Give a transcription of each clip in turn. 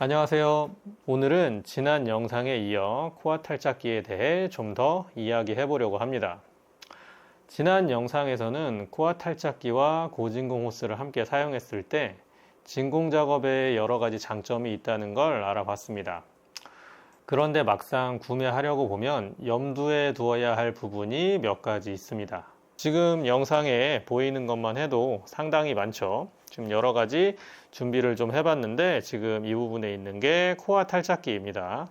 안녕하세요. 오늘은 지난 영상에 이어 코어 탈착기에 대해 좀 더 이야기해 보려고 합니다. 지난 영상에서는 코어 탈착기와 고진공 호스를 함께 사용했을 때 진공 작업에 여러 가지 장점이 있다는 걸 알아봤습니다. 그런데 막상 구매하려고 보면 염두에 두어야 할 부분이 몇 가지 있습니다. 지금 영상에 보이는 것만 해도 상당히 많죠. 지금 여러 가지 준비를 좀 해봤는데 지금 이 부분에 있는 게 코어 탈착기입니다.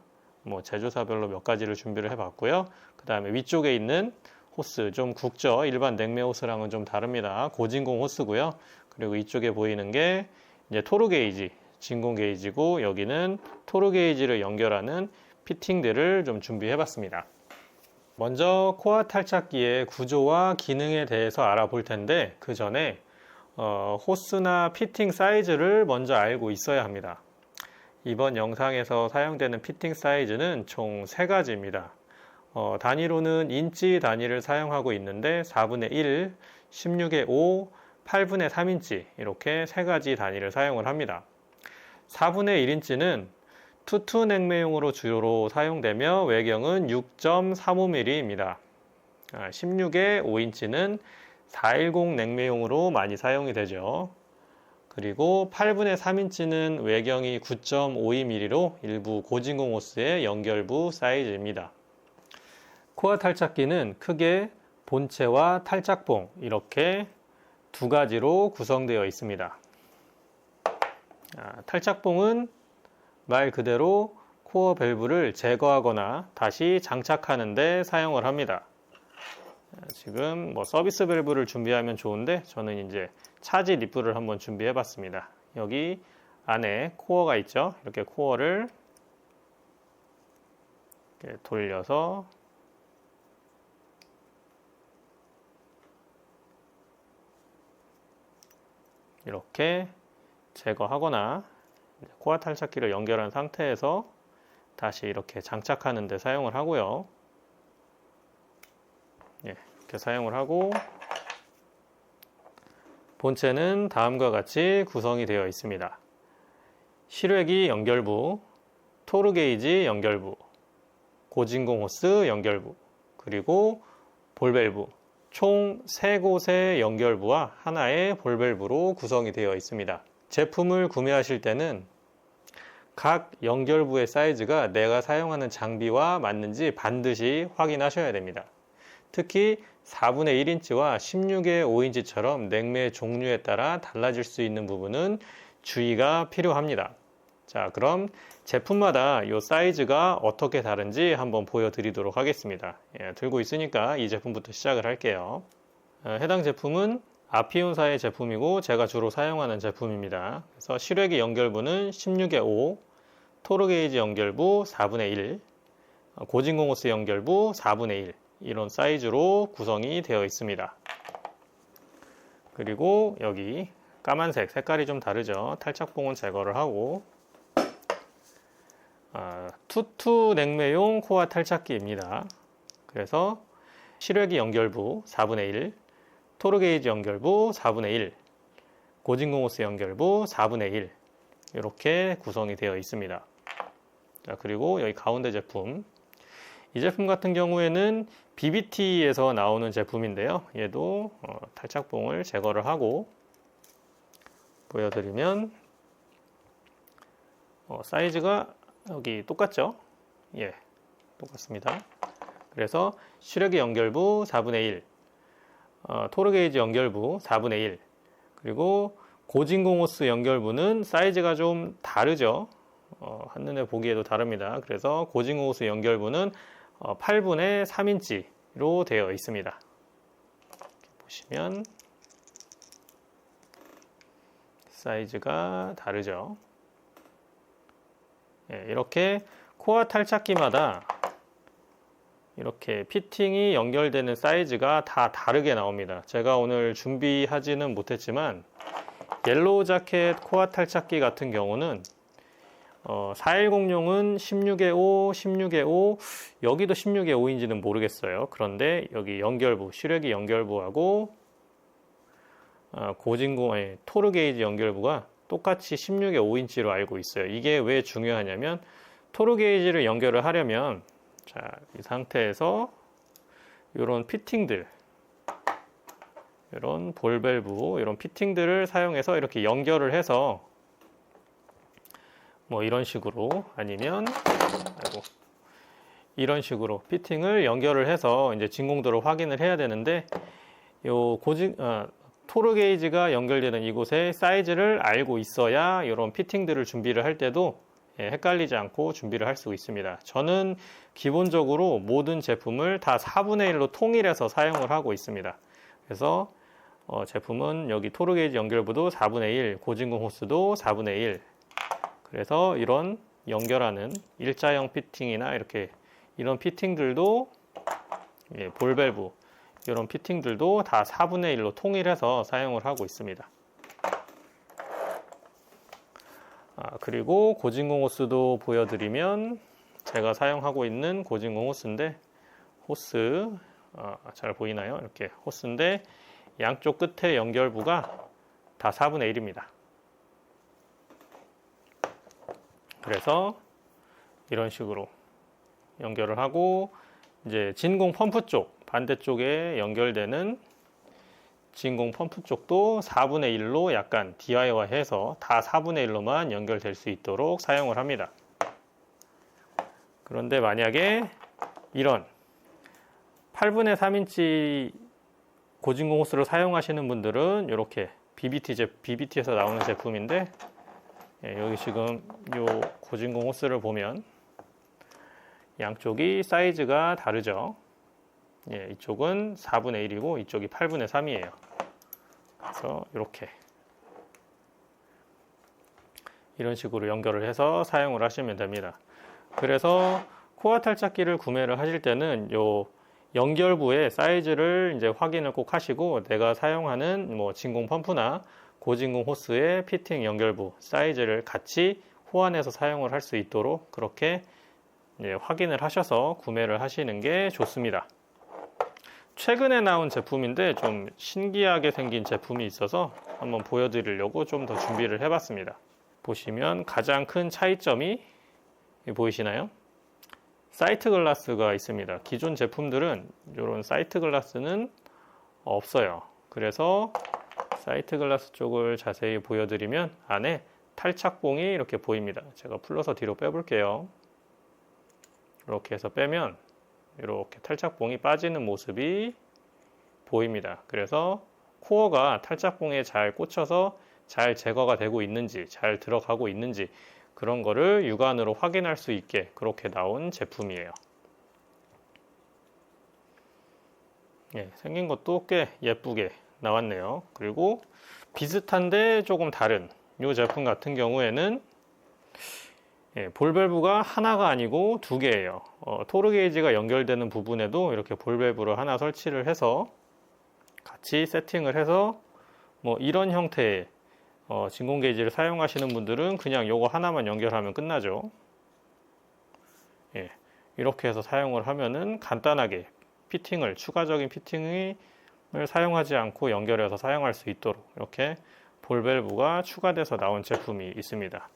제조사별로 몇 가지를 준비를 해봤고요. 그 다음에 위쪽에 있는 호스 좀 굵죠. 일반 냉매 호스랑은 좀 다릅니다. 고진공 호스고요. 그리고 이쪽에 보이는 게 이제 토르 게이지, 진공 게이지고 여기는 토르 게이지를 연결하는 피팅들을 좀 준비해봤습니다. 먼저 코어 탈착기의 구조와 기능에 대해서 알아볼 텐데 그 전에 호스나 피팅 사이즈를 먼저 알고 있어야 합니다. 이번 영상에서 사용되는 피팅 사이즈는 총 3가지입니다. 단위로는 인치 단위를 사용하고 있는데 4분의 1, 16의 5, 8분의 3인치 이렇게 3가지 단위를 사용을 합니다. 4분의 1인치는 투투 냉매용으로 주로 사용되며 외경은 6.35mm입니다. 16의 5인치는 410 냉매용으로 많이 사용이 되죠. 그리고 8분의 3인치는 외경이 9.52mm로 일부 고진공 호스의 연결부 사이즈입니다. 코어 탈착기는 크게 본체와 탈착봉 이렇게 2가지로 구성되어 있습니다. 탈착봉은 말 그대로 코어 밸브를 제거하거나 다시 장착하는 데 사용을 합니다. 지금 서비스 밸브를 준비하면 좋은데 저는 이제 차지 니플을 한번 준비해 봤습니다. 여기 안에 코어가 있죠. 이렇게 코어를 이렇게 돌려서 이렇게 제거하거나 코어 탈착기를 연결한 상태에서 다시 이렇게 장착하는 데 사용을 하고요. 이렇게 사용을 하고 본체는 다음과 같이 구성이 되어 있습니다. 실외기 연결부, 토르 게이지 연결부, 고진공 호스 연결부, 그리고 볼 밸브 총 3곳의 연결부와 하나의 볼 밸브로 구성이 되어 있습니다. 제품을 구매하실 때는 각 연결부의 사이즈가 내가 사용하는 장비와 맞는지 반드시 확인하셔야 됩니다. 특히 4분의 1인치와 16의 5인치처럼 냉매 종류에 따라 달라질 수 있는 부분은 주의가 필요합니다. 자, 그럼 제품마다 이 사이즈가 어떻게 다른지 한번 보여드리도록 하겠습니다. 들고 있으니까 이 제품부터 시작을 할게요. 해당 제품은 아피온사의 제품이고 제가 주로 사용하는 제품입니다. 그래서 실외기 연결부는 16의 5, 토르 게이지 연결부 4분의 1, 고진공 호스 연결부 4분의 1 이런 사이즈로 구성이 되어 있습니다. 그리고 여기 까만색 색깔이 좀 다르죠. 탈착봉은 제거를 하고 투투 냉매용 코어 탈착기입니다. 그래서 실외기 연결부 4분의 1, 토르 게이지 연결부 4분의 1, 고진공 호스 연결부 4분의 1 이렇게 구성이 되어 있습니다. 자, 그리고 여기 가운데 제품, 이 제품 같은 경우에는 BBT에서 나오는 제품인데요. 얘도 탈착봉을 제거를 하고 보여드리면 사이즈가 여기 똑같죠? 예, 똑같습니다. 그래서 실외기 연결부 4분의 1, 토르 게이지 연결부 4분의 1, 그리고 고진공 호스 연결부는 사이즈가 좀 다르죠. 한눈에 보기에도 다릅니다. 그래서 고진공 호스 연결부는 8분의 3인치로 되어 있습니다. 이렇게 보시면 사이즈가 다르죠. 이렇게 코어 탈착기마다 이렇게 피팅이 연결되는 사이즈가 다 다르게 나옵니다. 제가 오늘 준비하지는 못했지만 옐로우 자켓 코어 탈착기 같은 경우는 410용은 16의 5, 16의 5, 여기도 16의 5인지는 모르겠어요. 그런데 여기 연결부, 실외기 연결부하고 고진공, 토르 게이지 연결부가 똑같이 16에 5인치로 알고 있어요. 이게 왜 중요하냐면 토르 게이지를 연결을 하려면 자, 이 상태에서 이런 피팅들, 이런 볼 밸브, 이런 피팅들을 사용해서 이렇게 연결을 해서 뭐 이런 식으로 아니면 이런 식으로 피팅을 연결을 해서 이제 진공도를 확인을 해야 되는데 요 토르 게이지가 연결되는 이곳의 사이즈를 알고 있어야 이런 피팅들을 준비를 할 때도 헷갈리지 않고 준비를 할 수 있습니다. 저는 기본적으로 모든 제품을 다 4분의 1로 통일해서 사용을 하고 있습니다. 그래서 제품은 여기 토르 게이지 연결부도 4분의 1, 고진공 호스도 4분의 1. 그래서 이런 연결하는 일자형 피팅이나 이렇게 이런 피팅들도 볼 밸브 이런 피팅들도 다 4분의 1로 통일해서 사용을 하고 있습니다. 그리고 고진공 호스도 보여드리면 제가 사용하고 있는 고진공 호스인데 호스 잘 보이나요? 이렇게 호스인데 양쪽 끝에 연결부가 다 4분의 1입니다. 그래서 이런 식으로 연결을 하고 이제 진공 펌프 쪽 반대쪽에 연결되는 진공 펌프 쪽도 4분의 1로 약간 DIY해서 다 4분의 1로만 연결될 수 있도록 사용을 합니다. 그런데 만약에 이런 8분의 3인치 고진공 호스를 사용하시는 분들은 이렇게 BBT에서 나오는 제품인데 여기 지금 이 고진공 호스를 보면 양쪽이 사이즈가 다르죠. 이쪽은 4분의 1이고 이쪽이 8분의 3이에요. 그래서 이렇게 이런 식으로 연결을 해서 사용을 하시면 됩니다. 그래서 코어 탈착기를 구매를 하실 때는 요 연결부의 사이즈를 이제 확인을 꼭 하시고 내가 사용하는 뭐 진공 펌프나 고진공 호스의 피팅 연결부 사이즈를 같이 호환해서 사용을 할 수 있도록 그렇게 확인을 하셔서 구매를 하시는 게 좋습니다. 최근에 나온 제품인데 좀 신기하게 생긴 제품이 있어서 한번 보여드리려고 좀 더 준비를 해봤습니다. 보시면 가장 큰 차이점이 보이시나요? 사이트 글라스가 있습니다. 기존 제품들은 이런 사이트 글라스는 없어요. 그래서 사이트 글라스 쪽을 자세히 보여드리면 안에 탈착봉이 이렇게 보입니다. 제가 풀러서 뒤로 빼볼게요. 이렇게 해서 빼면 이렇게 탈착봉이 빠지는 모습이 보입니다. 그래서 코어가 탈착봉에 잘 꽂혀서 잘 제거가 되고 있는지 잘 들어가고 있는지 그런 거를 육안으로 확인할 수 있게 그렇게 나온 제품이에요. 생긴 것도 꽤 예쁘게 나왔네요. 그리고 비슷한데 조금 다른 이 제품 같은 경우에는 볼 밸브가 하나가 아니고 두 개예요. 토르 게이지가 연결되는 부분에도 이렇게 볼 밸브를 하나 설치를 해서 같이 세팅을 해서 뭐 이런 형태의 진공 게이지를 사용하시는 분들은 그냥 요거 하나만 연결하면 끝나죠. 이렇게 해서 사용을 하면은 간단하게 추가적인 피팅을 사용하지 않고 연결해서 사용할 수 있도록 이렇게 볼 밸브가 추가돼서 나온 제품이 있습니다.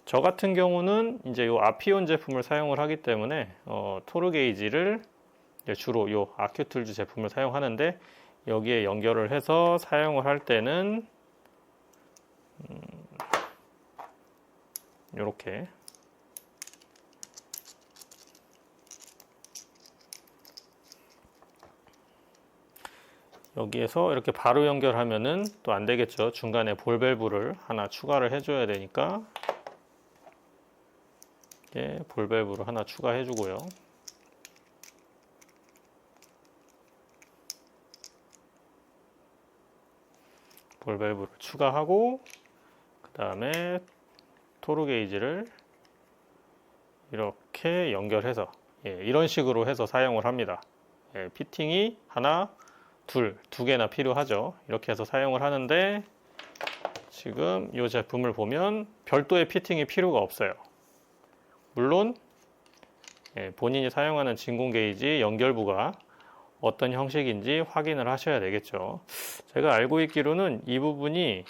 저 같은 경우는 이제 요 아피온 제품을 사용을 하기 때문에 토르 게이지를 주로 요 아큐툴즈 제품을 사용하는데 여기에 연결을 해서 사용을 할 때는 이렇게 여기에서 이렇게 바로 연결하면은 또 안 되겠죠. 중간에 볼 밸브를 하나 추가를 해줘야 되니까 볼 밸브를 하나 추가해 주고요. 볼 밸브를 추가하고 그 다음에 토르 게이지를 이렇게 연결해서 이런 식으로 해서 사용을 합니다. 피팅이 하나, 두 개나 필요하죠. 이렇게 해서 사용을 하는데 지금 이 제품을 보면 별도의 피팅이 필요가 없어요. 물론 본인이 사용하는 진공 게이지 연결부가 어떤 형식인지 확인을 하셔야 되겠죠. 제가 알고 있기로는 이 부분이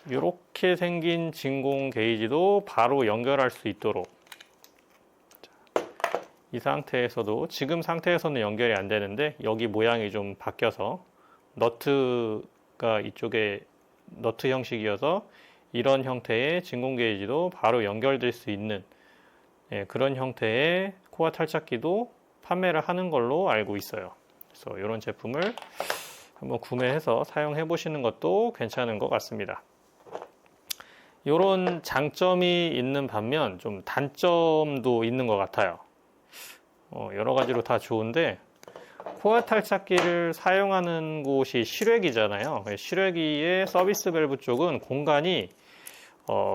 이렇게 생긴 진공 게이지도 바로 연결할 수 있도록, 이 상태에서도, 지금 상태에서는 연결이 안 되는데 여기 모양이 좀 바뀌어서 너트가 이쪽에 너트 형식이어서 이런 형태의 진공 게이지도 바로 연결될 수 있는 그런 형태의 코어 탈착기도 판매를 하는 걸로 알고 있어요. 그래서 이런 제품을 한번 구매해서 사용해 보시는 것도 괜찮은 것 같습니다. 이런 장점이 있는 반면 좀 단점도 있는 것 같아요. 여러 가지로 다 좋은데, 코어 탈착기를 사용하는 곳이 실외기잖아요. 실외기의 서비스 밸브 쪽은 공간이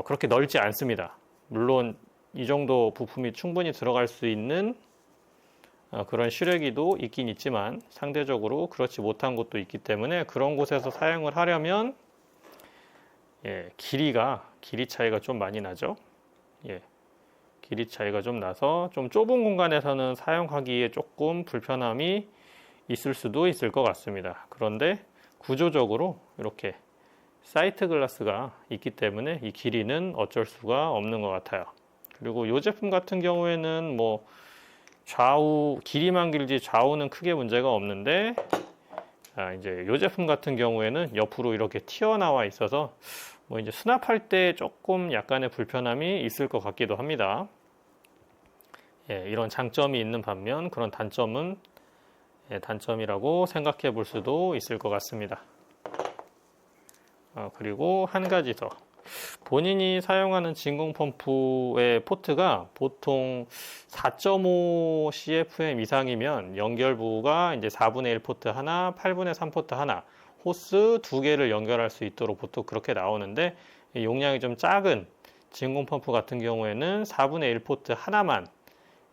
그렇게 넓지 않습니다. 물론 이 정도 부품이 충분히 들어갈 수 있는 그런 실외기도 있긴 있지만 상대적으로 그렇지 못한 곳도 있기 때문에 그런 곳에서 사용을 하려면 길이 차이가 좀 많이 나죠. 길이 차이가 좀 나서 좀 좁은 공간에서는 사용하기에 조금 불편함이 있을 수도 있을 것 같습니다. 그런데 구조적으로 이렇게 사이트 글라스가 있기 때문에 이 길이는 어쩔 수가 없는 것 같아요. 그리고 이 제품 같은 경우에는 뭐 좌우 길이만 길지 좌우는 크게 문제가 없는데, 이제 이 제품 같은 경우에는 옆으로 이렇게 튀어나와 있어서 뭐 이제 수납할 때 조금 약간의 불편함이 있을 것 같기도 합니다. 이런 장점이 있는 반면 그런 단점은 단점이라고 생각해 볼 수도 있을 것 같습니다. 그리고 한 가지 더, 본인이 사용하는 진공 펌프의 포트가 보통 4.5 CFM 이상이면 연결부가 이제 4분의 1 포트 하나, 8분의 3 포트 하나, 호스 2개를 연결할 수 있도록 보통 그렇게 나오는데, 용량이 좀 작은 진공 펌프 같은 경우에는 4분의 1 포트 하나만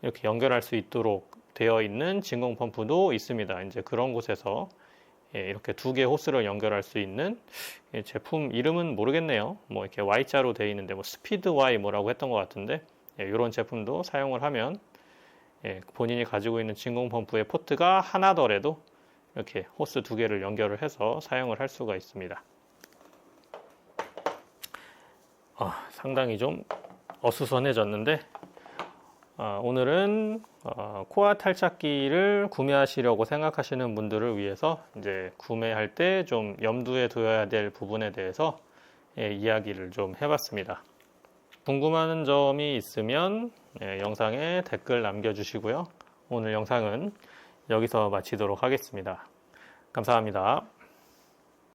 이렇게 연결할 수 있도록 되어 있는 진공 펌프도 있습니다. 이제 그런 곳에서 이렇게 2개 호스를 연결할 수 있는, 제품 이름은 모르겠네요. 뭐 이렇게 Y자로 되어 있는데 뭐 스피드 Y 뭐라고 했던 것 같은데, 이런 제품도 사용을 하면 본인이 가지고 있는 진공 펌프의 포트가 하나더라도 이렇게 호스 2개를 연결을 해서 사용을 할 수가 있습니다. 상당히 좀 어수선해졌는데, 오늘은 코어 탈착기를 구매하시려고 생각하시는 분들을 위해서 이제 구매할 때 좀 염두에 둬야 될 부분에 대해서 이야기를 좀 해봤습니다. 궁금한 점이 있으면 영상에 댓글 남겨주시고요. 오늘 영상은 여기서 마치도록 하겠습니다. 감사합니다.